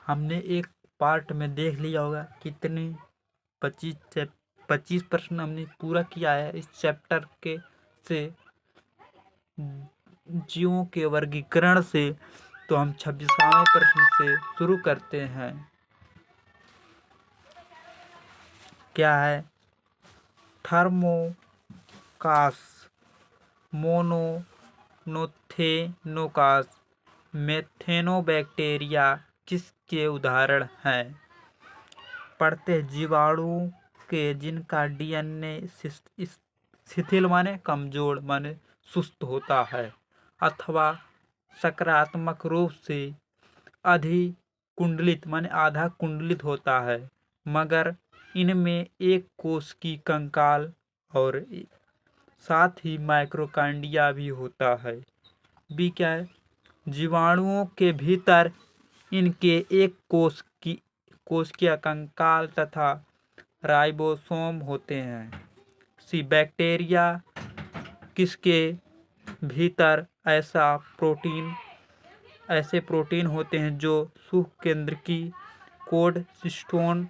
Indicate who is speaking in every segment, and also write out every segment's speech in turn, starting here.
Speaker 1: हमने एक पार्ट में देख लिया होगा कितने 25 प्रश्न हमने पूरा किया है इस चैप्टर के से जीवों के वर्गीकरण से। तो हम 26वें प्रश्न से शुरू करते हैं। क्या है? थर्मोकास, मोनोथेनोकास, मेथेनोबैक्टीरिया किसके उदाहरण हैं? पढ़ते जीवाणु के जिनका डीएनए शिथिल माने कमजोर माने सुस्त होता है अथवा सकारात्मक रूप से अधिकुंडलित माने आधा कुंडलित होता है, मगर इनमें एक कोश की कंकाल और साथ ही माइक्रोकांडिया भी होता है। बी क्या है? जीवाणुओं के भीतर इनके एक कोशिकीय कंकाल तथा राइबोसोम होते हैं। सी बैक्टीरिया किसके भीतर ऐसे प्रोटीन होते हैं जो सुकेंद्रकी कोड हिस्टोन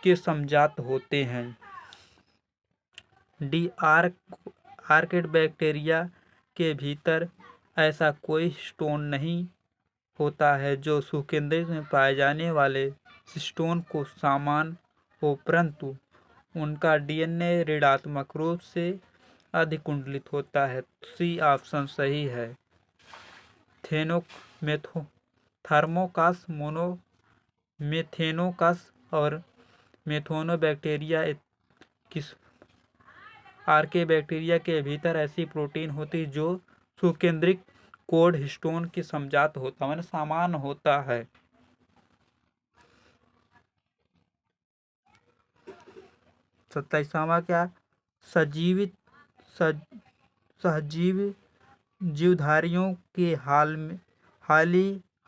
Speaker 1: के समजात होते हैं। डी आर्किड बैक्टीरिया के भीतर ऐसा कोई हिस्टोन नहीं होता है जो सुकेंद्रक में पाए जाने वाले हिस्टोन को समान हो, परंतु उनका डीएनए ऋणात्मक रूप से अधिकुंडलित होता है। सी ऑप्शन सही है। थर्मोकास, मेथेनोकास और मेथेनोबैक्टीरिया किस आर्के बैक्टीरिया के भीतर ऐसी प्रोटीन होती जो सुकेंद्रिक कोड हिस्टोन के समजात होता है, समान होता है। सत्ताईसवां क्या? सहजीवी जीवधारियों के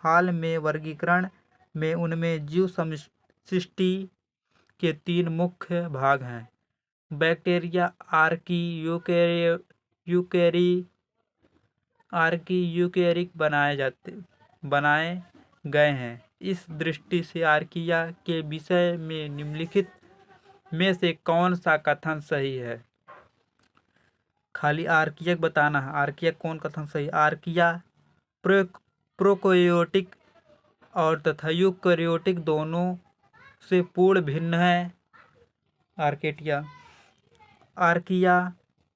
Speaker 1: हाल में वर्गीकरण में उनमें जीव सृष्टि के 3 मुख्य भाग हैं। बैक्टीरिया आर्की यूकेरिक बनाए गए हैं। इस दृष्टि से आर्किया के विषय में निम्नलिखित में से कौन सा कथन सही है? खाली आर्किया बताना है। आर्किया कौन कथन सही? आर्किया प्रोकैरियोटिक और तथा यूकैरियोटिक दोनों से पूर्ण भिन्न है। आर्किया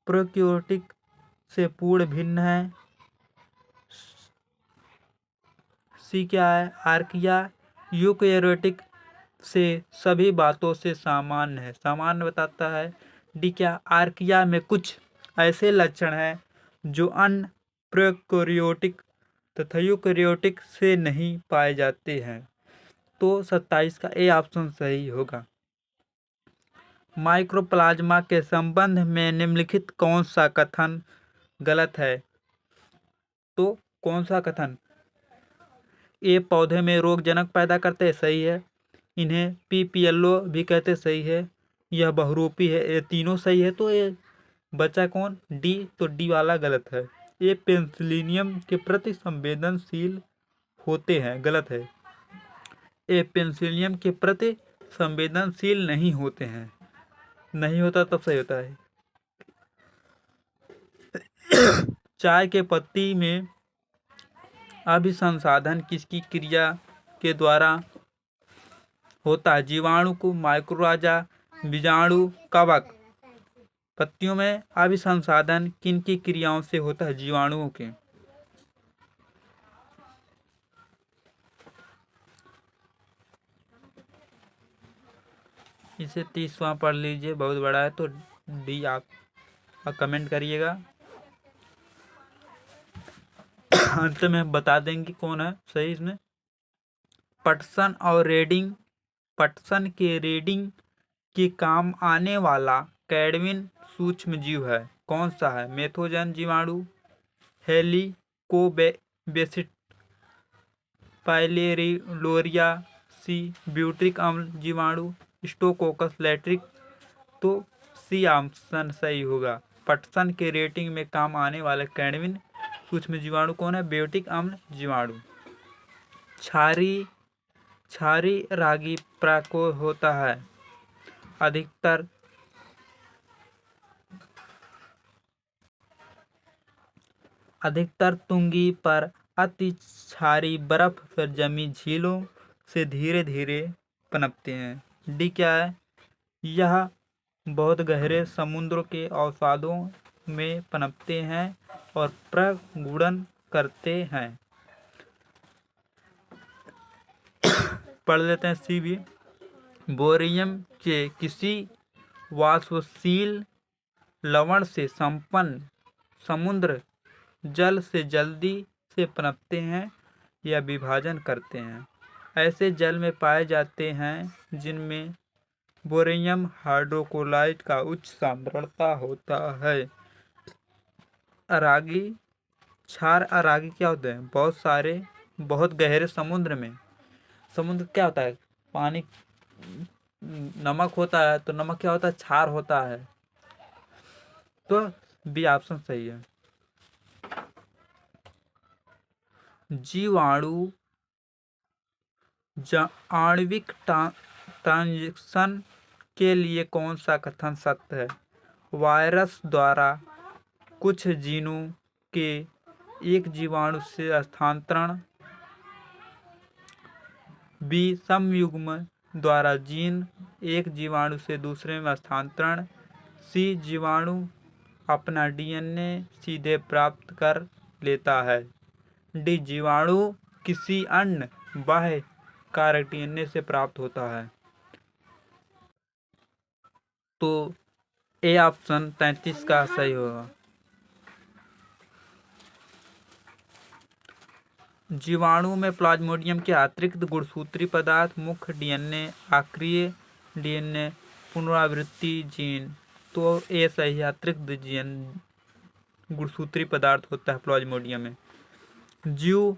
Speaker 1: प्रोकैरियोटिक से पूर्ण भिन्न है। सी क्या है? आर्किया यूकैरियोटिक से सभी बातों से सामान्य है, सामान्य बताता है। डी क्या? आर्किया में कुछ ऐसे लक्षण हैं जो अन्य प्रोकैरियोटिक तथा यूकैरियोटिक से नहीं पाए जाते हैं। तो 27 का ए ऑप्शन सही होगा। माइक्रोप्लाज्मा के संबंध में निम्नलिखित कौन सा कथन गलत है? तो कौन सा कथन? ए पौधे में रोगजनक पैदा करते, सही है। इन्हें पीपीएलओ भी कहते, सही है। यह बहुरूपी है, ये तीनों सही है। तो ये बचा कौन? डी। तो डी वाला गलत है। ये पेनिसिलियम के प्रति संवेदनशील होते हैं, गलत है। ये पेनिसिलियम के प्रति संवेदनशील नहीं होते हैं, नहीं होता तब सही होता है। चाय के पत्ती में अभिसंसाधन किसकी क्रिया के द्वारा होता है? जीवाणु को माइक्रोराजा, बीजाणु, कवक। पत्तियों में अभिसंसाधन किन की क्रियाओं से होता है? जीवाणुओं के। इसे 30वां पढ़ लीजिए, बहुत बड़ा है। तो डी आप कमेंट करिएगा। अंत में बता देंगे कौन है सही इसमें। पटसन के रीडिंग के काम आने वाला कैडमिन सूक्ष्म जीव है, कौन सा है? मेथोजन जीवाणु, हेलिकोबैसिट, पाइलेरिडोरिया, सी ब्यूट्रिक अम्ल जीवाणु, स्टोकोकस लैट्रिक। तो सी ऑप्शन सही होगा। पटसन के रेटिंग में काम आने वाले कैडमिन सूक्ष्म जीवाणु कौन है? ब्यूटिक अम्ल जीवाणु। क्षारीय क्षारी रागी प्राको होता है। अधिकतर तुंगी पर अति क्षारी बर्फ पर जमी झीलों से धीरे धीरे पनपते हैं। डी क्या है? यह बहुत गहरे समुद्रों के अवसादों में पनपते हैं और प्रगुणन करते हैं। पढ़ लेते हैं सी भी। बोरियम के किसी वाष्पशील लवण से संपन्न समुद्र जल से जल्दी से पनपते हैं या विभाजन करते हैं। ऐसे जल में पाए जाते हैं जिनमें बोरियम हाइड्रोक्लोराइड का उच्च सांद्रता होता है। अरागी क्षार अरागी क्या होते हैं? बहुत सारे बहुत गहरे समुद्र में, समुद्र क्या होता है? पानी नमक होता है, तो नमक क्या होता है? क्षार होता है। तो बी ऑप्शन सही है। जीवाणु आणविक ट्रांजिशन के लिए कौन सा कथन सत्य है? वायरस द्वारा कुछ जीनों के एक जीवाणु से हस्तांतरण। बी समयुग्म द्वारा जीन एक जीवाणु से दूसरे में हस्तांतरण। सी जीवाणु अपना डीएनए सीधे प्राप्त कर लेता है। डी जीवाणु किसी अन्य बाह्य कारक डीएनए से प्राप्त होता है। तो ए ऑप्शन 33 का सही होगा। जीवाणु में प्लाज्मोडियम के अतिरिक्त गुणसूत्री पदार्थ, मुख्य डीएनए, आक्रिय डीएनए, पुनरावृत्ति जीन। तो ए सही है, अतिरिक्त गुणसूत्री पदार्थ होता है प्लाज्मोडियम में। जो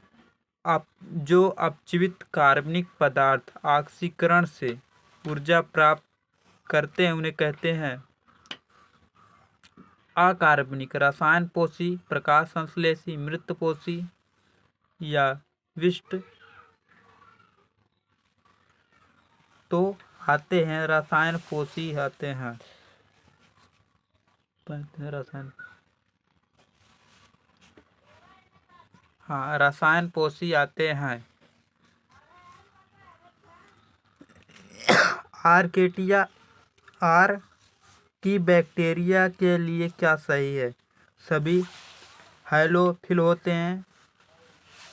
Speaker 1: अपजीवित कार्बनिक पदार्थ ऑक्सीकरण से ऊर्जा प्राप्त करते हैं उन्हें कहते हैं अकार्बनिक, रसायन पोषी, प्रकाश संश्लेषी, मृत पोषी या विष्ट। तो आते हैं रसायन पोषी आते हैं। रसायन, हाँ, रसायन पोषी आते हैं। आर की बैक्टीरिया के लिए क्या सही है? सभी हैलोफिल होते हैं,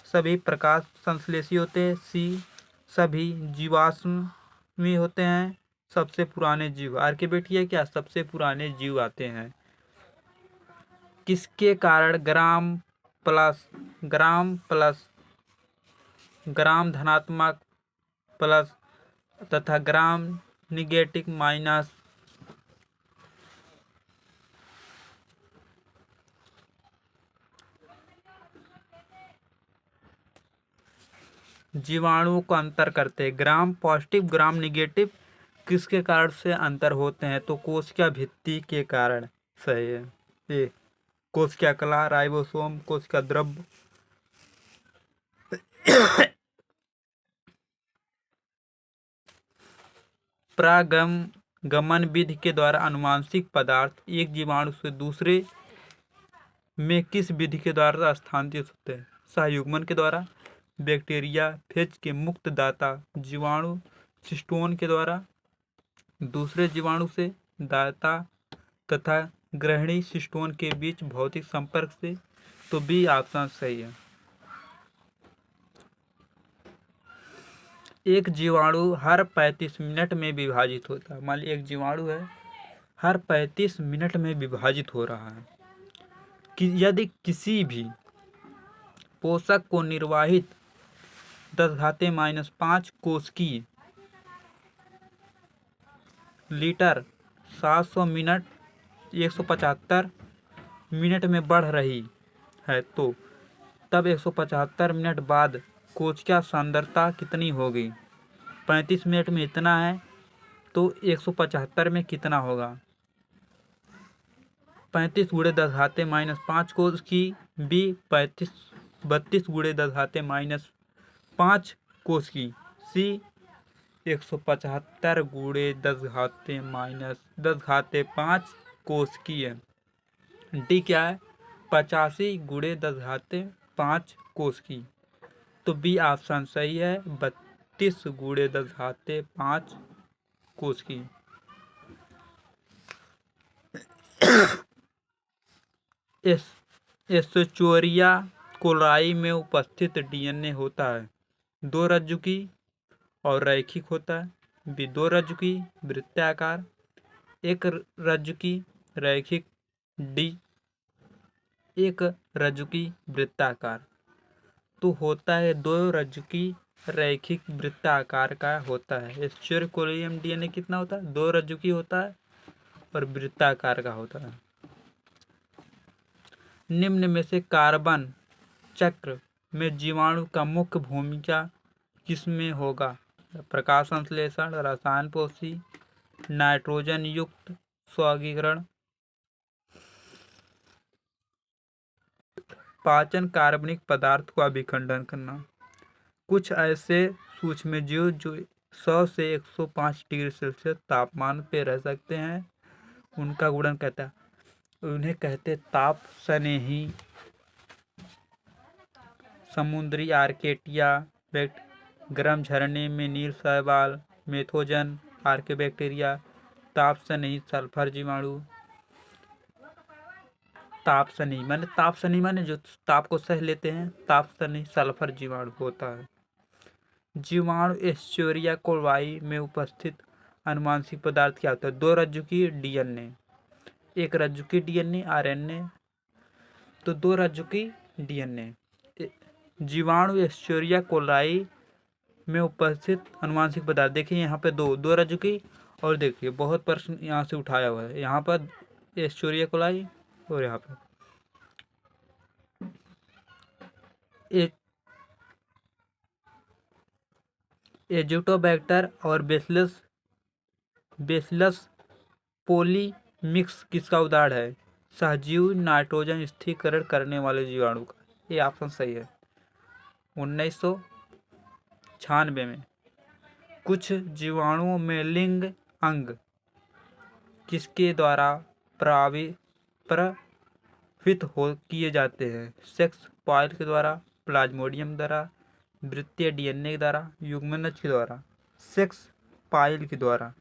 Speaker 1: सभी प्रकाश संश्लेषी होते हैं। सी सभी जीवाश्मी होते हैं, सबसे पुराने जीव। आर की बैक्टीरिया क्या? सबसे पुराने जीव आते हैं। किसके कारण ग्राम धनात्मक प्लस तथा ग्राम निगेटिव माइनस जीवाणुओं को अंतर करते हैं? ग्राम पॉजिटिव ग्राम निगेटिव किसके कारण से अंतर होते हैं? तो कोशिका भित्ति के कारण सही है। ये कोशिका कला, राइबोसोम, कोशिका द्रव्य। परागमन विधि के द्वारा अनुवांशिक पदार्थ एक जीवाणु से दूसरे में किस विधि के द्वारा स्थानांतरित होते हैं? सहयुग्मन के द्वारा, बैक्टीरिया फेज के मुक्त दाता जीवाणु सिस्टोन के द्वारा, दूसरे जीवाणु से दाता तथा ग्रहणी सिस्टोन के बीच भौतिक संपर्क से। तो बी ऑप्शन सही है। एक जीवाणु हर 35 मिनट में विभाजित होता है। मान लीजिए एक जीवाणु है, हर 35 मिनट में विभाजित हो रहा है। कि यदि किसी भी पोषक को निर्वाहित 10⁻⁵ कोशिकीय लीटर 700 मिनट 175 मिनट में बढ़ रही है, तो तब 175 मिनट बाद कोशिका सांद्रता कितनी होगी? 35 मिनट में इतना है, तो 175 में कितना होगा? 35 × 10⁻⁵ कोशिकी। बी 32 × 10⁻⁵ कोशिकी। सी 175 गुणे 10⁻⁻10⁵ कोस की है। डी क्या है? 85 गुणे 10⁻5 कोस की। तो बी ऑप्शन सही है, 32 गुणे 10⁻5 कोस की। एस्चुरिया कोलाई में उपस्थित डीएनए होता है 2 रज्जुकी और रैखिक होता है। बी 2 रज्जुकी वृत्ताकार, 1 रज्जुकी रैखिक। डी 1 रज्जुकी वृत्ताकार। तो होता है 2 रज्जुकी रैखिक वृत्ताकार का होता है। एस्चुरिया कोलाई में डीएनए कितना होता है? 2 रज्जुकी होता है और वृत्ताकार का होता है। निम्न में से कार्बन चक्र में जीवाणु का मुख्य भूमिका किसमें होगा? प्रकाश संश्लेषण, रसायन पोषी, नाइट्रोजन युक्त स्वर्गीकरण, पाचन, कार्बनिक पदार्थ का अभिखंडन करना। कुछ ऐसे सूक्ष्मजीव जो 100 से 105 डिग्री सेल्सियस तापमान पे रह सकते हैं, उनका गुणन कहता है, उन्हें कहते ताप स्नेही। समुद्री आर्केटिया, गर्म झरने में नील शैवाल, मेथोजन, आर्केबैक्टीरिया, ताप स्नेही सल्फर जीवाणु। ताप स्नेही माने जो ताप को सह लेते हैं, ताप स्नेही सल्फर जीवाणु होता है। जीवाणु एस्चुरिया कोलाई में उपस्थित अनुवांशिक पदार्थ क्या होता है? 2 रज्जुकी डीएनए, 1 रज्जुकी डीएनए आरएनए। तो 2 रज्जुकी डीएनए। जीवाणु एस्चुरिया कोलाई में उपस्थित अनुवांशिक पदार्थ, देखिए यहाँ पे 2 रज्जुकी, और देखिए बहुत प्रश्न यहाँ से उठाया हुआ है, यहाँ पर एस्चुरिया कोलाई और यहाँ पे एजोटोबैक्टर और बेसिलस पोलीमिक्स किसका उदाहरण है? सहजीवी नाइट्रोजन स्थिरीकरण करने वाले जीवाणु का। ये ऑप्शन सही है। 1996 में कुछ जीवाणुओं में लिंग अंग किसके द्वारा प्रभावित किए जाते हैं? सेक्स कॉइल के द्वारा, प्लाज्मोडियम द्वारा, वृत्तीय डीएनए के द्वारा, युग्मनज के द्वारा। सेक्स पाइल के द्वारा।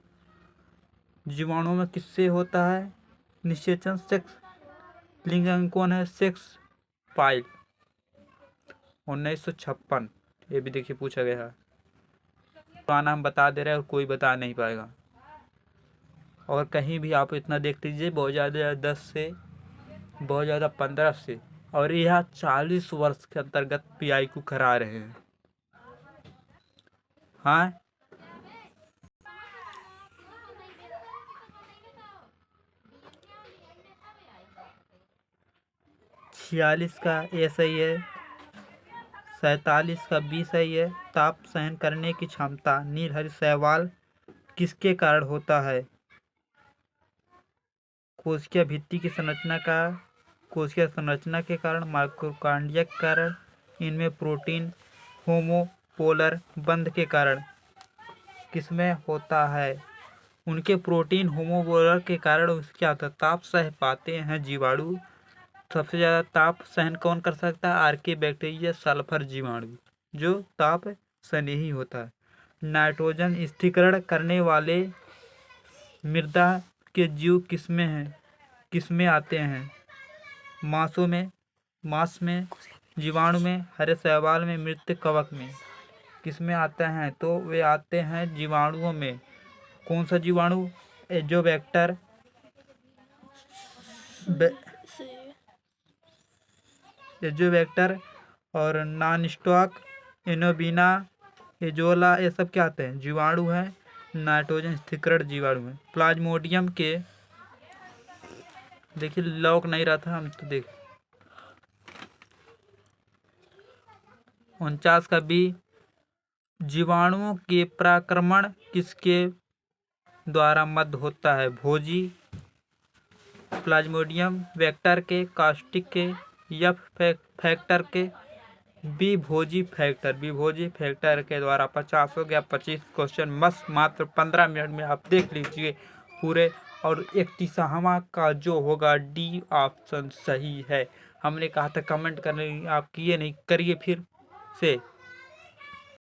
Speaker 1: जीवाणुओं में किससे होता है निषेचन? सेक्स। लिंग अंग कौन है? Sex pile. 1956। ये भी देखिए पूछा गया है। पुराना हम बता दे रहे हैं और कोई बता नहीं पाएगा। और कहीं भी आप इतना देख लीजिए, बहुत ज़्यादा 10 से, बहुत ज़्यादा 15 से, और यह 40 वर्ष के अंतर्गत पीआई को करा रहे हैं। हाँ, छियालीस का ए सही है, 47 का बी सही है। ताप सहन करने की क्षमता नीलहरी शैवाल किसके कारण होता है? कोशिका भित्ति की संरचना का, कोशिका संरचना के कारण, माइटोकॉन्ड्रिया के कारण, इनमें प्रोटीन होमोपोलर बंध के कारण। किसमें होता है? उनके प्रोटीन होमोपोलर के कारण क्या होता है? ताप सह पाते हैं जीवाणु। सबसे ज़्यादा ताप सहन कौन कर सकता है? आर्केबैक्टीरिया सल्फर जीवाणु, जो ताप स्नेही होता है। नाइट्रोजन स्थिरीकरण करने वाले मृदा के जीव किसमें आते हैं? मांस में, जीवाणु में, हरे शैवाल में, मृत कवक में। किसमें आते हैं? तो वे आते हैं जीवाणुओं में। कौन सा जीवाणु? एजोबैक्टर, और नॉन स्टॉक, एनोबिना, एजोला, ये सब क्या आते हैं? जीवाणु हैं, नाइट्रोजन स्थिरीकरण जीवाणु हैं। प्लाज्मोडियम के, देखिए लॉक नहीं रहा था हम तो देख। 49 का बी, जीवाणुओं के पराक्रमण किसके द्वारा मद होता है? भोजी, प्लाज्मोडियम, वेक्टर के, कास्टिक के, या फैक्टर के, विभोजी फैक्टर, विभोजी फैक्टर के द्वारा 50 हो गया 25 क्वेश्चन बस मात्र 15 मिनट में आप देख लीजिए पूरे। और 31वां का जो होगा डी ऑप्शन सही है। हमने कहा था कमेंट करने, आप किए नहीं, करिए फिर से।